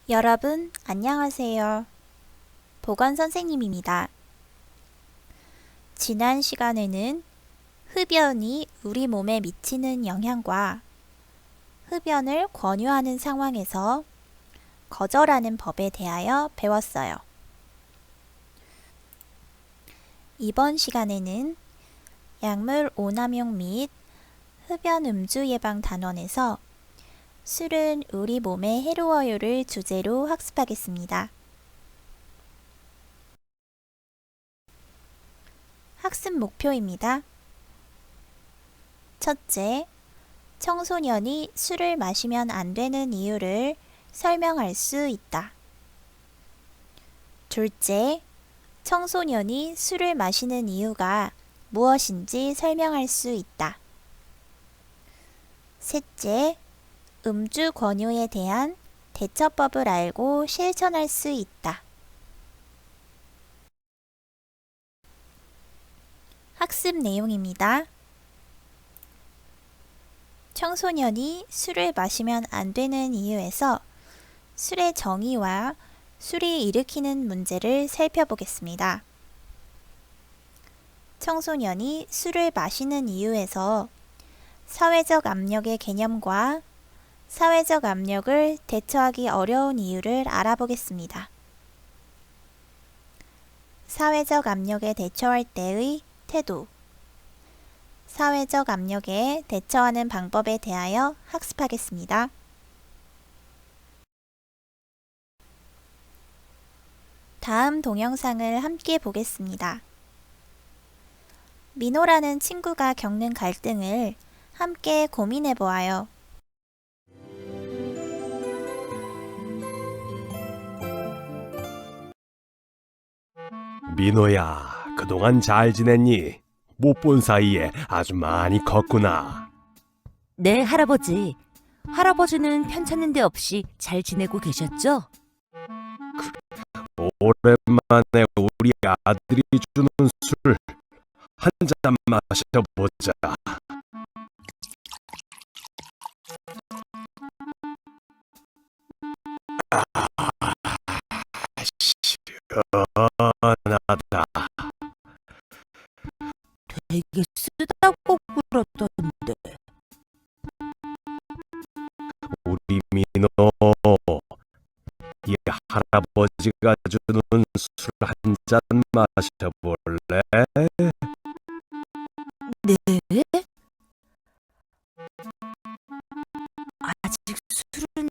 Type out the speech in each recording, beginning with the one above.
여러분, 안녕하세요. 보건 선생님입니다. 지난 시간에는 흡연이 우리 몸에 미치는 영향과 흡연을 권유하는 상황에서 거절하는 법에 대하여 배웠어요. 이번 시간에는 약물 오남용 및 흡연 음주 예방 단원에서 술은 우리 몸에 해로워요를 주제로 학습하겠습니다. 학습 목표입니다. 첫째, 청소년이 술을 마시면 안 되는 이유를 설명할 수 있다. 둘째, 청소년이 술을 마시는 이유가 무엇인지 설명할 수 있다. 셋째, 음주 권유에 대한 대처법을 알고 실천할 수 있다. 학습 내용입니다. 청소년이 술을 마시면 안 되는 이유에서 술의 정의와 술이 일으키는 문제를 살펴보겠습니다. 청소년이 술을 마시는 이유에서 사회적 압력의 개념과 사회적 압력을 대처하기 어려운 이유를 알아보겠습니다. 사회적 압력에 대처할 때의 태도, 사회적 압력에 대처하는 방법에 대하여 학습하겠습니다. 다음 동영상을 함께 보겠습니다. 민호라는 친구가 겪는 갈등을 함께 고민해 보아요. 민호야, 그동안 잘 지냈니? 못 본 사이에 아주 많이 컸구나. 네, 할아버지. 할아버지는 편찮은 데 없이 잘 지내고 계셨죠? 오랜만에 우리 아들이 주는 술 한 잔 마셔보자. 시원하다. 되게 쓰다고 그러던데. 우리 민호, 이 할아버지가 주는 술 한 잔 마셔볼래? 네? 아직 술은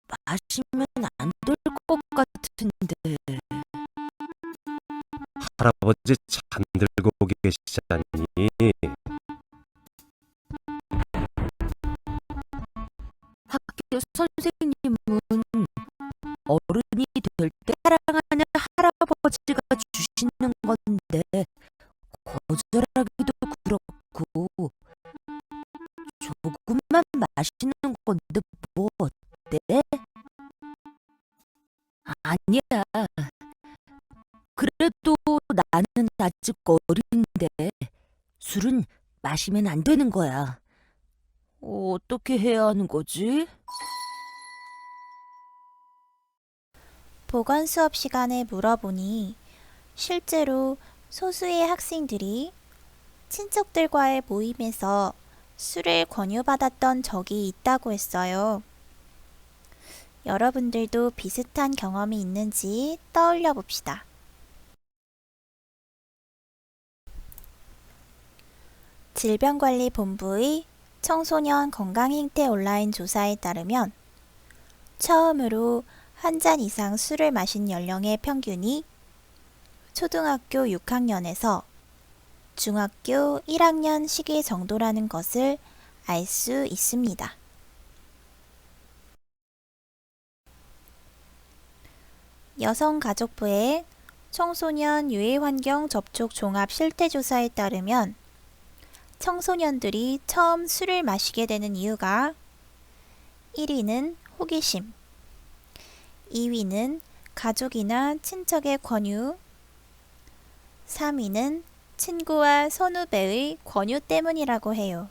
마시면 안 될 것 같은데. 할아버지 잔 들고 계시잖니. 학교 선생님은 어른이 될 때 사랑하는 할아버지가 주시는 건데 거절하기도 그렇고 조금만 마시는 건데 뭐 어때? 아니야. 그래도 나는 아직 어린데 술은 마시면 안 되는 거야. 어떻게 해야 하는 거지? 보건 수업 시간에 물어보니 실제로 소수의 학생들이 친척들과의 모임에서 술을 권유받았던 적이 있다고 했어요. 여러분들도 비슷한 경험이 있는지 떠올려 봅시다. 질병관리본부의 청소년 건강행태 온라인 조사에 따르면 처음으로 한 잔 이상 술을 마신 연령의 평균이 초등학교 6학년에서 중학교 1학년 시기 정도라는 것을 알 수 있습니다. 여성가족부의 청소년 유해환경 접촉 종합 실태조사에 따르면 청소년들이 처음 술을 마시게 되는 이유가 1위는 호기심, 2위는 가족이나 친척의 권유, 3위는 친구와 선후배의 권유 때문이라고 해요.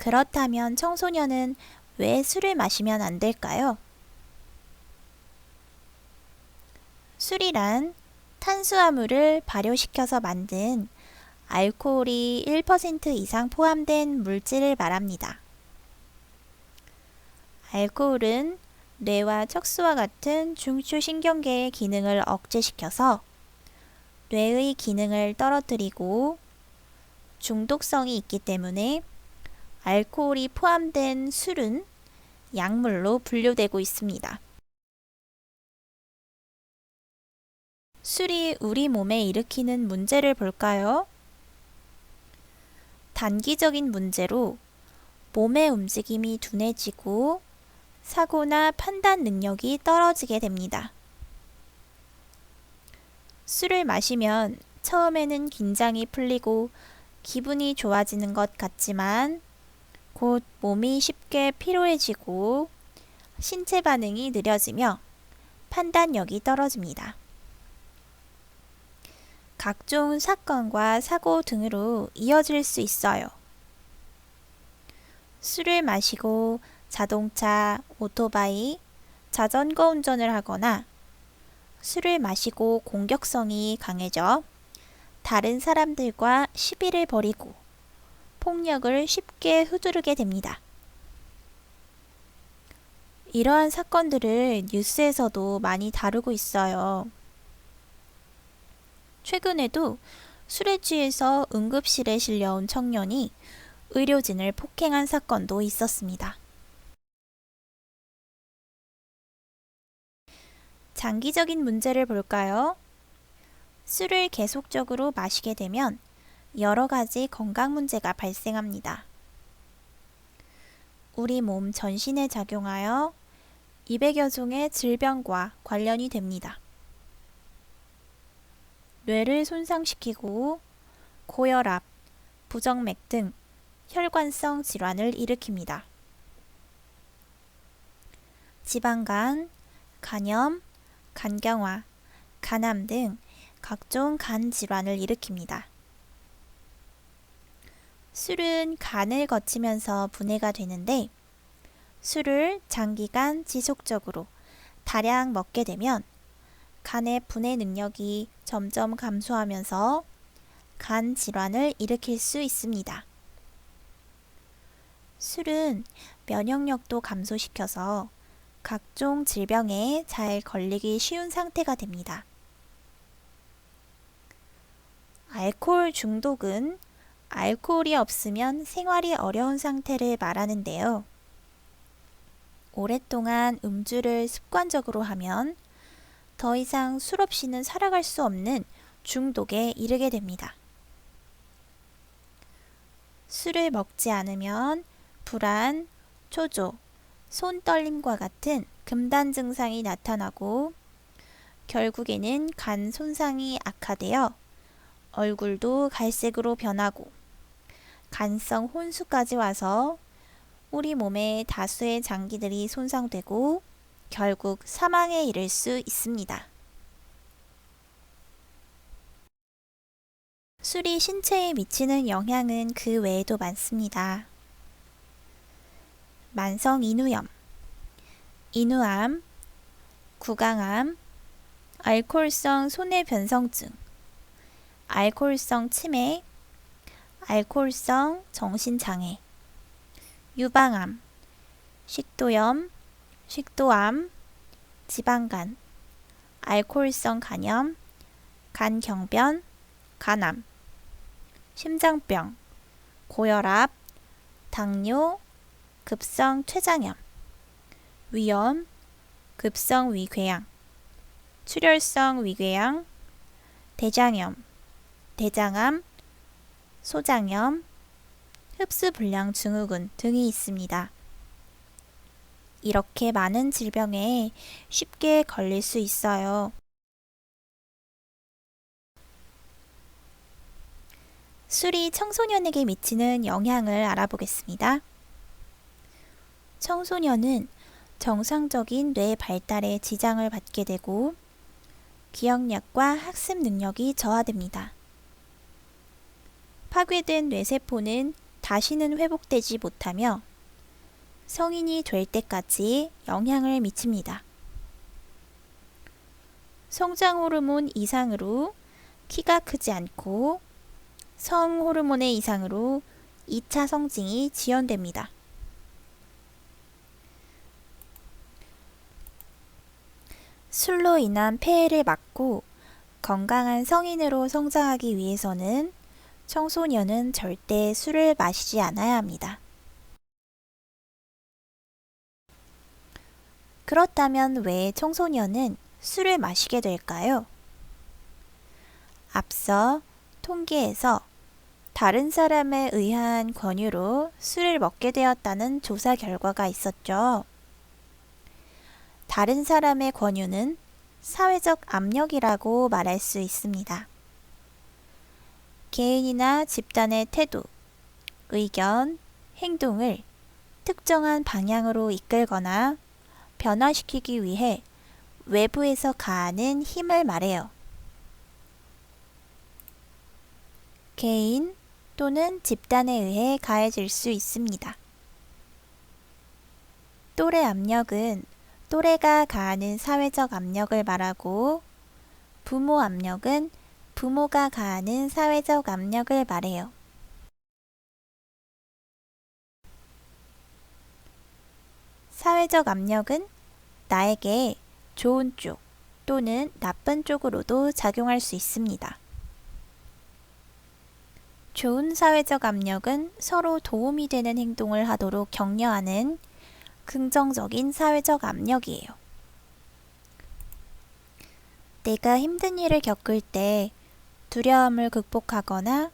그렇다면 청소년은 왜 술을 마시면 안 될까요? 술이란 탄수화물을 발효시켜서 만든 알코올이 1% 이상 포함된 물질을 말합니다. 알코올은 뇌와 척수와 같은 중추신경계의 기능을 억제시켜서 뇌의 기능을 떨어뜨리고 중독성이 있기 때문에 알코올이 포함된 술은 약물로 분류되고 있습니다. 술이 우리 몸에 일으키는 문제를 볼까요? 단기적인 문제로 몸의 움직임이 둔해지고 사고나 판단 능력이 떨어지게 됩니다. 술을 마시면 처음에는 긴장이 풀리고 기분이 좋아지는 것 같지만 곧 몸이 쉽게 피로해지고 신체 반응이 느려지며 판단력이 떨어집니다. 각종 사건과 사고 등으로 이어질 수 있어요. 술을 마시고 자동차, 오토바이, 자전거 운전을 하거나 술을 마시고 공격성이 강해져 다른 사람들과 시비를 벌이고 폭력을 쉽게 휘두르게 됩니다. 이러한 사건들을 뉴스에서도 많이 다루고 있어요. 최근에도 술에 취해서 응급실에 실려온 청년이 의료진을 폭행한 사건도 있었습니다. 장기적인 문제를 볼까요? 술을 계속적으로 마시게 되면 여러 가지 건강 문제가 발생합니다. 우리 몸 전신에 작용하여 200여 종의 질병과 관련이 됩니다. 뇌를 손상시키고 고혈압, 부정맥 등 혈관성 질환을 일으킵니다. 지방간, 간염, 간경화, 간암 등 각종 간 질환을 일으킵니다. 술은 간을 거치면서 분해가 되는데 술을 장기간 지속적으로 다량 먹게 되면 간의 분해 능력이 점점 감소하면서 간 질환을 일으킬 수 있습니다. 술은 면역력도 감소시켜서 각종 질병에 잘 걸리기 쉬운 상태가 됩니다. 알코올 중독은 알코올이 없으면 생활이 어려운 상태를 말하는데요. 오랫동안 음주를 습관적으로 하면 더 이상 술 없이는 살아갈 수 없는 중독에 이르게 됩니다. 술을 먹지 않으면 불안, 초조, 손 떨림과 같은 금단 증상이 나타나고 결국에는 간 손상이 악화되어 얼굴도 갈색으로 변하고 간성 혼수까지 와서 우리 몸의 다수의 장기들이 손상되고 결국 사망에 이를 수 있습니다. 술이 신체에 미치는 영향은 그 외에도 많습니다. 만성 인후염, 인후암, 구강암, 알코올성 소뇌변성증, 알코올성 치매, 알코올성 정신장애, 유방암, 식도염, 식도암, 지방간, 알코올성 간염, 간경변, 간암, 심장병, 고혈압, 당뇨, 급성 췌장염, 위염, 급성 위궤양, 출혈성 위궤양, 대장염, 대장암, 소장염, 흡수불량 증후군 등이 있습니다. 이렇게 많은 질병에 쉽게 걸릴 수 있어요. 술이 청소년에게 미치는 영향을 알아보겠습니다. 청소년은 정상적인 뇌 발달에 지장을 받게 되고 기억력과 학습 능력이 저하됩니다. 파괴된 뇌세포는 다시는 회복되지 못하며 성인이 될 때까지 영향을 미칩니다. 성장 호르몬 이상으로 키가 크지 않고 성 호르몬의 이상으로 2차 성징이 지연됩니다. 술로 인한 폐해를 막고 건강한 성인으로 성장하기 위해서는 청소년은 절대 술을 마시지 않아야 합니다. 그렇다면 왜 청소년은 술을 마시게 될까요? 앞서 통계에서 다른 사람에 의한 권유로 술을 먹게 되었다는 조사 결과가 있었죠. 다른 사람의 권유는 사회적 압력이라고 말할 수 있습니다. 개인이나 집단의 태도, 의견, 행동을 특정한 방향으로 이끌거나 변화시키기 위해 외부에서 가하는 힘을 말해요. 개인 또는 집단에 의해 가해질 수 있습니다. 또래 압력은 또래가 가하는 사회적 압력을 말하고, 부모 압력은 부모가 가하는 사회적 압력을 말해요. 사회적 압력은 나에게 좋은 쪽 또는 나쁜 쪽으로도 작용할 수 있습니다. 좋은 사회적 압력은 서로 도움이 되는 행동을 하도록 격려하는 긍정적인 사회적 압력이에요. 내가 힘든 일을 겪을 때 두려움을 극복하거나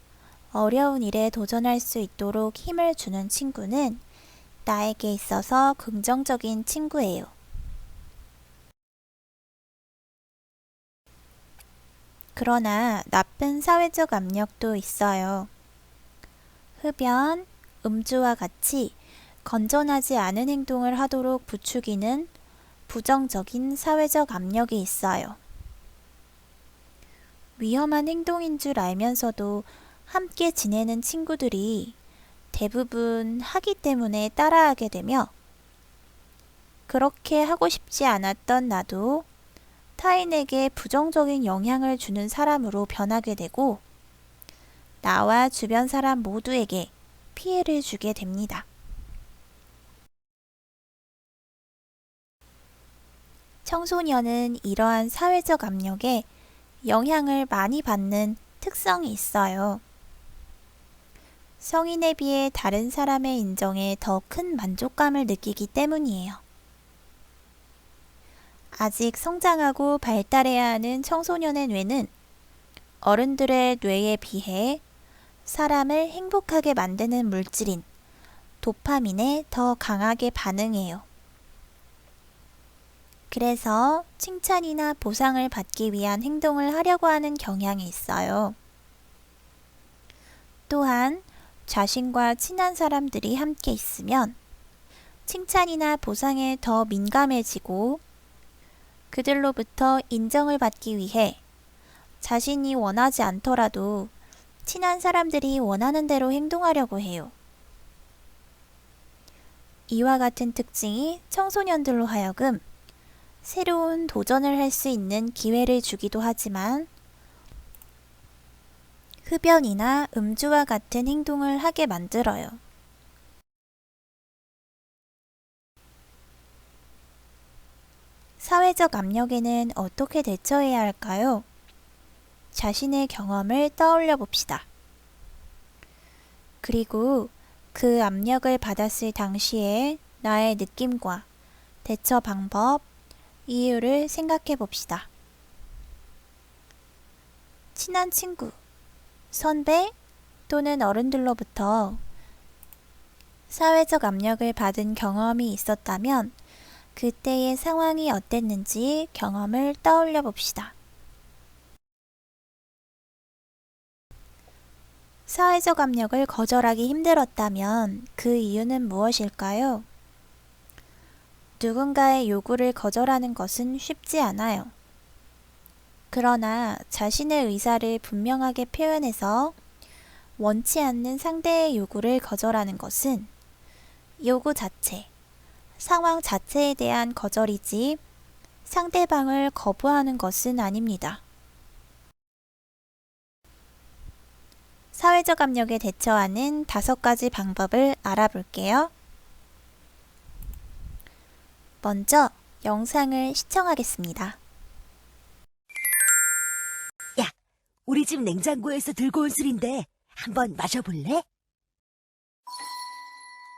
어려운 일에 도전할 수 있도록 힘을 주는 친구는 나에게 있어서 긍정적인 친구예요. 그러나 나쁜 사회적 압력도 있어요. 흡연, 음주와 같이 건전하지 않은 행동을 하도록 부추기는 부정적인 사회적 압력이 있어요. 위험한 행동인 줄 알면서도 함께 지내는 친구들이 대부분 하기 때문에 따라하게 되며, 그렇게 하고 싶지 않았던 나도 타인에게 부정적인 영향을 주는 사람으로 변하게 되고, 나와 주변 사람 모두에게 피해를 주게 됩니다. 청소년은 이러한 사회적 압력에 영향을 많이 받는 특성이 있어요. 성인에 비해 다른 사람의 인정에 더 큰 만족감을 느끼기 때문이에요. 아직 성장하고 발달해야 하는 청소년의 뇌는 어른들의 뇌에 비해 사람을 행복하게 만드는 물질인 도파민에 더 강하게 반응해요. 그래서 칭찬이나 보상을 받기 위한 행동을 하려고 하는 경향이 있어요. 또한 자신과 친한 사람들이 함께 있으면 칭찬이나 보상에 더 민감해지고, 그들로부터 인정을 받기 위해 자신이 원하지 않더라도 친한 사람들이 원하는 대로 행동하려고 해요. 이와 같은 특징이 청소년들로 하여금 새로운 도전을 할 수 있는 기회를 주기도 하지만, 흡연이나 음주와 같은 행동을 하게 만들어요. 사회적 압력에는 어떻게 대처해야 할까요? 자신의 경험을 떠올려 봅시다. 그리고 그 압력을 받았을 당시에 나의 느낌과 대처 방법, 이유를 생각해 봅시다. 친한 친구, 선배 또는 어른들로부터 사회적 압력을 받은 경험이 있었다면 그때의 상황이 어땠는지 경험을 떠올려 봅시다. 사회적 압력을 거절하기 힘들었다면 그 이유는 무엇일까요? 누군가의 요구를 거절하는 것은 쉽지 않아요. 그러나 자신의 의사를 분명하게 표현해서 원치 않는 상대의 요구를 거절하는 것은 요구 자체, 상황 자체에 대한 거절이지 상대방을 거부하는 것은 아닙니다. 사회적 압력에 대처하는 5가지 방법을 알아볼게요. 먼저 영상을 시청하겠습니다. 우리 집 냉장고에서 들고 온 술인데 한번 마셔볼래?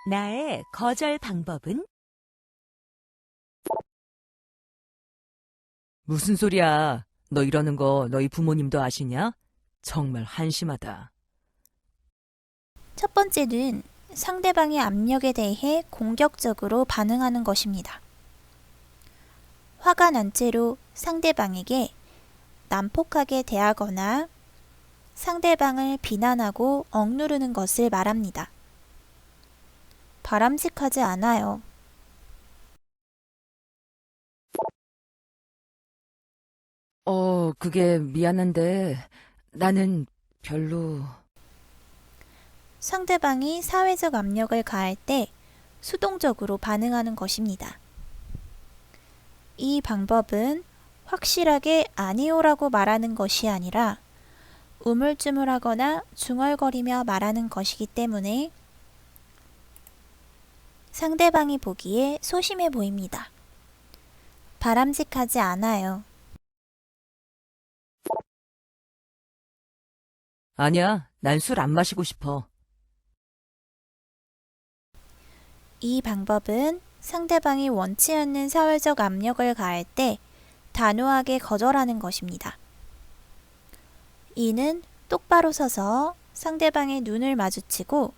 나의 거절 방법은? 무슨 소리야? 너 이러는 거 너희 부모님도 아시냐? 정말 한심하다. 첫 번째는 상대방의 압력에 대해 공격적으로 반응하는 것입니다. 화가 난 채로 상대방에게 난폭하게 대하거나 상대방을 비난하고 억누르는 것을 말합니다. 바람직하지 않아요. 그게 미안한데 나는 별로... 상대방이 사회적 압력을 가할 때 수동적으로 반응하는 것입니다. 이 방법은 확실하게 아니오라고 말하는 것이 아니라 우물쭈물하거나 중얼거리며 말하는 것이기 때문에 상대방이 보기에 소심해 보입니다. 바람직하지 않아요. 아니야, 난 술 안 마시고 싶어. 이 방법은 상대방이 원치 않는 사회적 압력을 가할 때 단호하게 거절하는 것입니다. 이는 똑바로 서서 상대방의 눈을 마주치고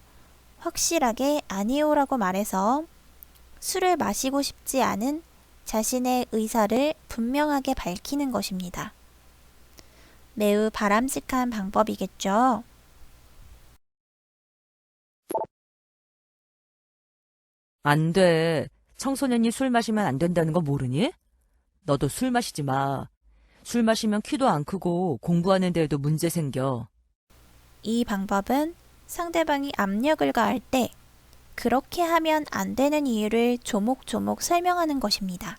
확실하게 아니오라고 말해서 술을 마시고 싶지 않은 자신의 의사를 분명하게 밝히는 것입니다. 매우 바람직한 방법이겠죠. 안 돼. 청소년이 술 마시면 안 된다는 거 모르니? 너도 술 마시지 마. 술 마시면 키도 안 크고 공부하는 데에도 문제 생겨. 이 방법은 상대방이 압력을 가할 때 그렇게 하면 안 되는 이유를 조목조목 설명하는 것입니다.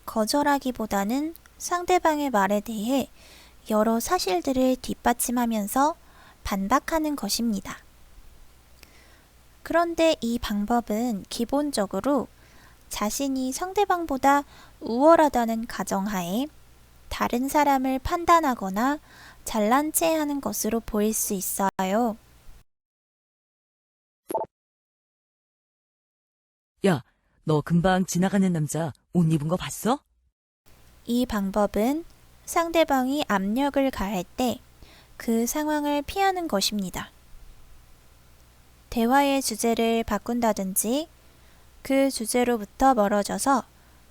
거절하기보다는 상대방의 말에 대해 여러 사실들을 뒷받침하면서 반박하는 것입니다. 그런데 이 방법은 기본적으로 자신이 상대방보다 우월하다는 가정하에 다른 사람을 판단하거나 잘난 체 하는 것으로 보일 수 있어요. 야, 너 금방 지나가는 남자 옷 입은 거 봤어? 이 방법은 상대방이 압력을 가할 때 그 상황을 피하는 것입니다. 대화의 주제를 바꾼다든지 그 주제로부터 멀어져서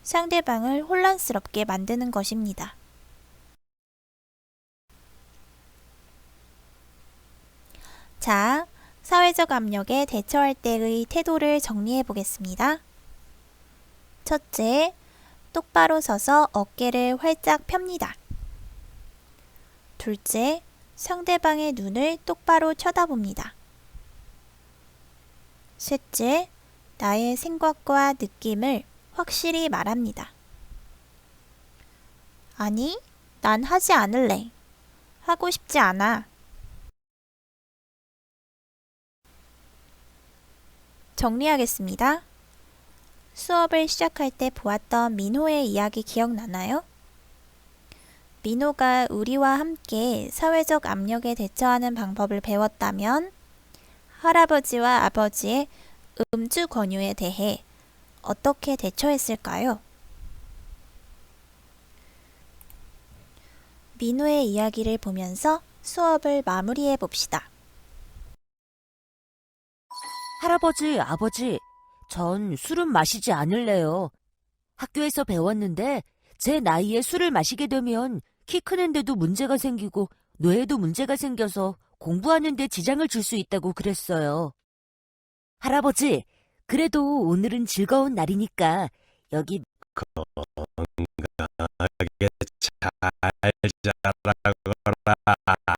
상대방을 혼란스럽게 만드는 것입니다. 자, 사회적 압력에 대처할 때의 태도를 정리해 보겠습니다. 첫째, 똑바로 서서 어깨를 활짝 펴니다. 둘째, 상대방의 눈을 똑바로 쳐다봅니다. 셋째, 나의 생각과 느낌을 확실히 말합니다. 아니, 난 하지 않을래. 하고 싶지 않아. 정리하겠습니다. 수업을 시작할 때 보았던 민호의 이야기 기억나나요? 민호가 우리와 함께 사회적 압력에 대처하는 방법을 배웠다면 할아버지와 아버지의 음주 권유에 대해 어떻게 대처했을까요? 민호의 이야기를 보면서 수업을 마무리해 봅시다. 할아버지, 아버지, 전 술은 마시지 않을래요. 학교에서 배웠는데 제 나이에 술을 마시게 되면 키 크는데도 문제가 생기고 뇌에도 문제가 생겨서 공부하는 데 지장을 줄 수 있다고 그랬어요. 할아버지, 그래도 오늘은 즐거운 날이니까 여기 건강하게 잘 자라거라.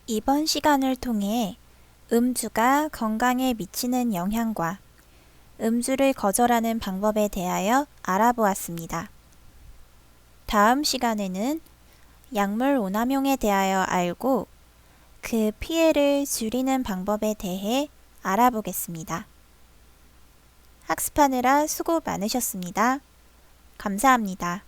이번 시간을 통해 음주가 건강에 미치는 영향과 음주를 거절하는 방법에 대하여 알아보았습니다. 다음 시간에는 약물 오남용에 대하여 알고 그 피해를 줄이는 방법에 대해 알아보겠습니다. 학습하느라 수고 많으셨습니다. 감사합니다.